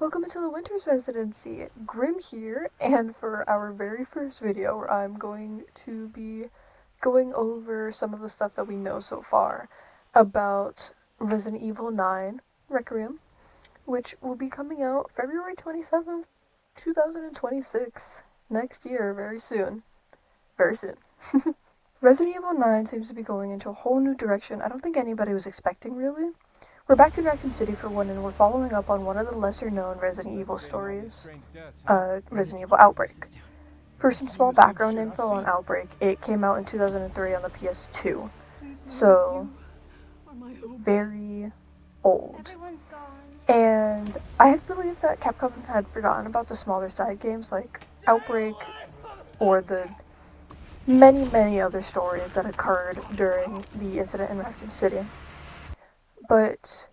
welcome into the Winter's Residency. Grim here, and for our very first video where I'm going to be going over some of the stuff that we know so far about Resident Evil 9 Requiem, which will be coming out February 27th, 2026, next year, very soon. Very soon. Resident Evil 9 seems to be going into a whole new direction I don't think anybody was expecting, really. We're back in Raccoon City for one, and we're following up on one of the lesser-known Resident Evil stories, Resident Evil Outbreak. For some small background info on Outbreak, it came out in 2003 on the PS2, so very old. And I had believed that Capcom had forgotten about the smaller side games like Outbreak or the many other stories that occurred during the incident in Raccoon City. But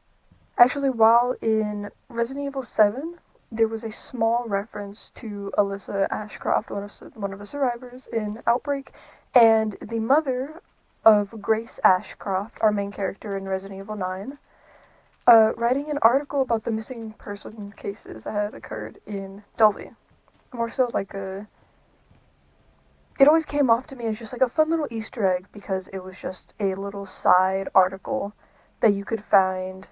actually, while in Resident Evil 7, there was a small reference to Alyssa Ashcroft, one of the survivors in Outbreak, and the mother of Grace Ashcroft, our main character in Resident Evil 9, writing an article about the missing person cases that had occurred in Dulvey. More so like it always came off to me as just like a fun little Easter egg because it was just a little side article that you could find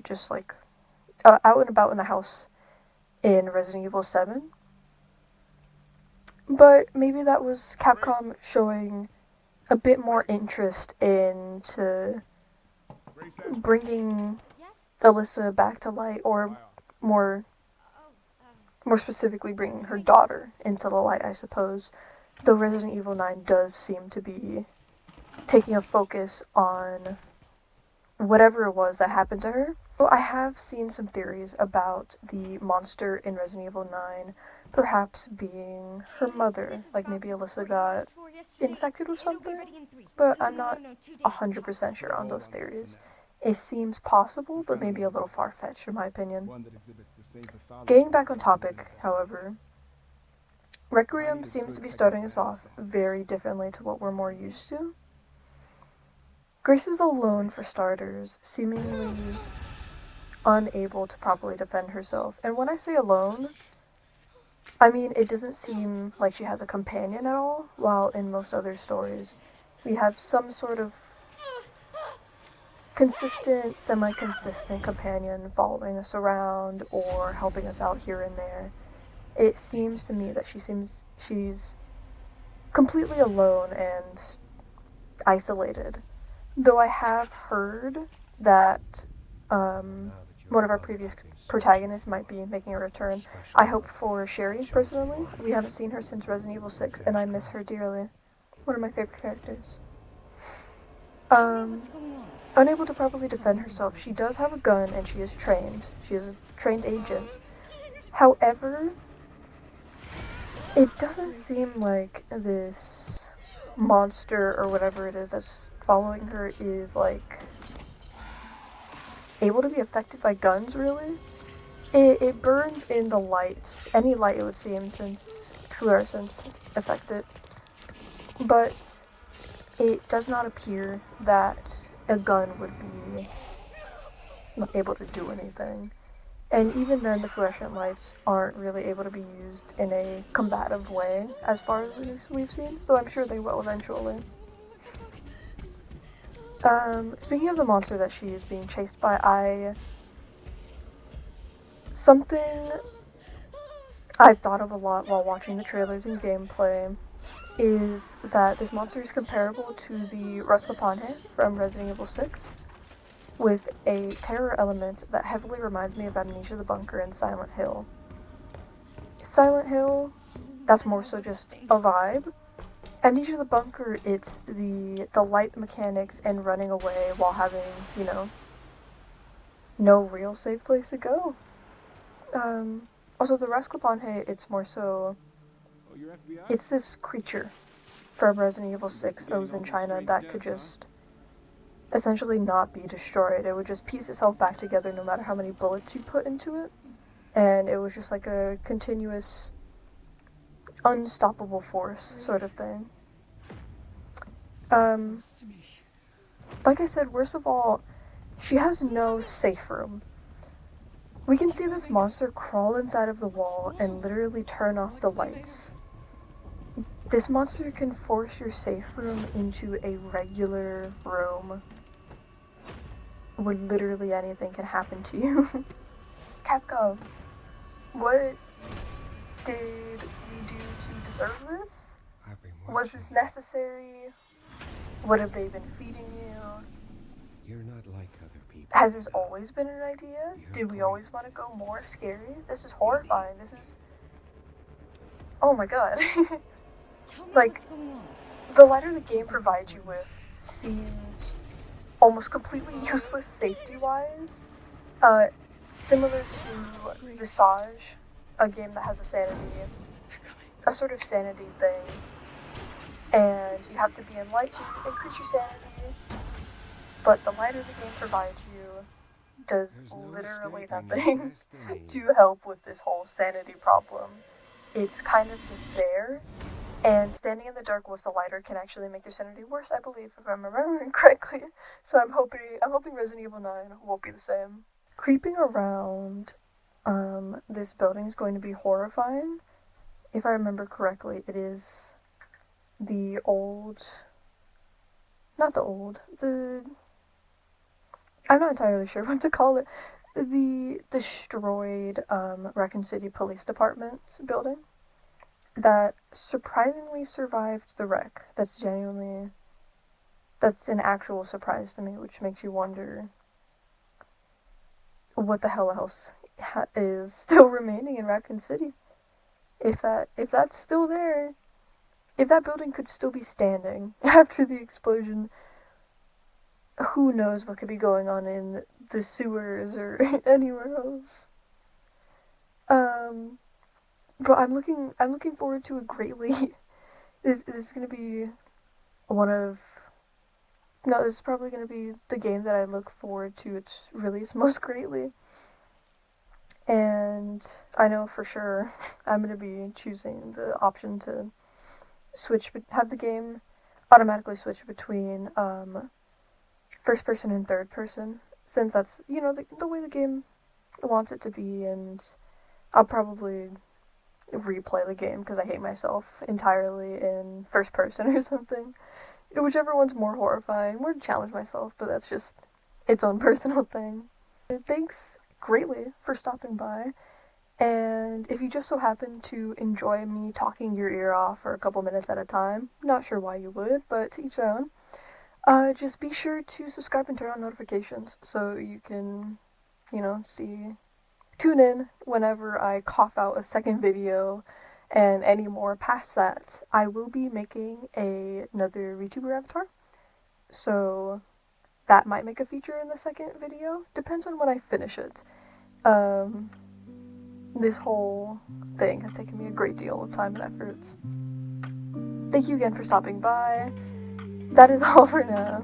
just like out and about in the house in Resident Evil 7. But maybe that was Capcom showing a bit more interest into bringing Alyssa back to light, or more specifically bringing her daughter into the light, I suppose. Though Resident Evil 9 does seem to be taking a focus on whatever it was that happened to her. So I have seen some theories about the monster in Resident Evil 9 perhaps being her mother, like maybe Alyssa got infected with something, but I'm not 100% sure on those theories. It seems possible, but maybe a little far-fetched in my opinion. Getting back on topic, however, Requiem seems to be starting us off very differently to what we're more used to. Grace is alone for starters, seemingly unable to properly defend herself. And when I say alone, I mean it doesn't seem like she has a companion at all, while in most other stories we have some sort of consistent, semi-consistent companion following us around or helping us out here and there. It seems to me that she's completely alone and isolated. Though I have heard that one of our previous protagonists might be making a return. I hope for Sherry, personally. We haven't seen her since Resident Evil 6, and I miss her dearly. One of my favorite characters. Unable to properly defend herself, she does have a gun, and she is trained. She is a trained agent. However, it doesn't seem like this monster or whatever it is that's following her is like able to be affected by guns, really. It burns in the light, any light it would seem, since fluorescence affect it. But it does not appear that a gun would be able to do anything. And even then, the fluorescent lights aren't really able to be used in a combative way, as far as we've seen, though I'm sure they will eventually. Speaking of the monster that she is being chased by, something I've thought of a lot while watching the trailers and gameplay is that this monster is comparable to the Requiem from Resident Evil 6, with a terror element that heavily reminds me of Amnesia the Bunker and Silent Hill. Silent Hill, that's more so just a vibe. Amnesia the Bunker, it's the light mechanics and running away while having, no real safe place to go. Also, the Requiem, it's more so, it's this creature from Resident Evil 6 that was in China that could just essentially not be destroyed. It would just piece itself back together no matter how many bullets you put into it. And it was just like a continuous, unstoppable force sort of thing. Like I said, worst of all, she has no safe room. We can see this monster crawl inside of the wall and literally turn off the lights. This monster can force your safe room into a regular room where literally anything can happen to you. Capcom, what did we do to deserve this? Was this necessary? What have they been feeding you? You're not like other people. Has this always been an idea? Did we always want to go more scary? This is horrifying. This is... Oh my god. Like, the lighter the game provides you with seems almost completely useless safety-wise. Similar to Visage, a game that has a sort of sanity thing. And you have to be in light to increase your sanity. But the lighter the game provides you does literally nothing to help with this whole sanity problem. It's kind of just there, and standing in the dark with the lighter can actually make your sanity worse, I believe, if I'm remembering correctly. So I'm hoping Resident Evil 9 won't be the same. Creeping around this building is going to be horrifying. If I remember correctly, it is the I'm not entirely sure what to call it. The destroyed Raccoon City Police Department building that surprisingly survived the wreck. That's an actual surprise to me, which makes you wonder what the hell else is still remaining in Raccoon City. If that's still there, if that building could still be standing after the explosion, who knows what could be going on in the sewers or anywhere else. But I'm looking forward to it greatly. This is gonna be this is probably gonna be the game that I look forward to its release most greatly. And I know for sure I'm gonna be choosing the option to have the game automatically switch between first person and third person, since that's, the way the game wants it to be, and I'll probably replay the game because I hate myself entirely in first person or something. Whichever one's more horrifying, more to challenge myself, but that's just its own personal thing. Thanks greatly for stopping by, and if you just so happen to enjoy me talking your ear off for a couple minutes at a time, not sure why you would, but to each their own. Just be sure to subscribe and turn on notifications so you can, tune in whenever I cough out a second video, and any more past that. I will be making another VTuber avatar, so that might make a feature in the second video. Depends on when I finish it. This whole thing has taken me a great deal of time and efforts. Thank you again for stopping by. That is all for now.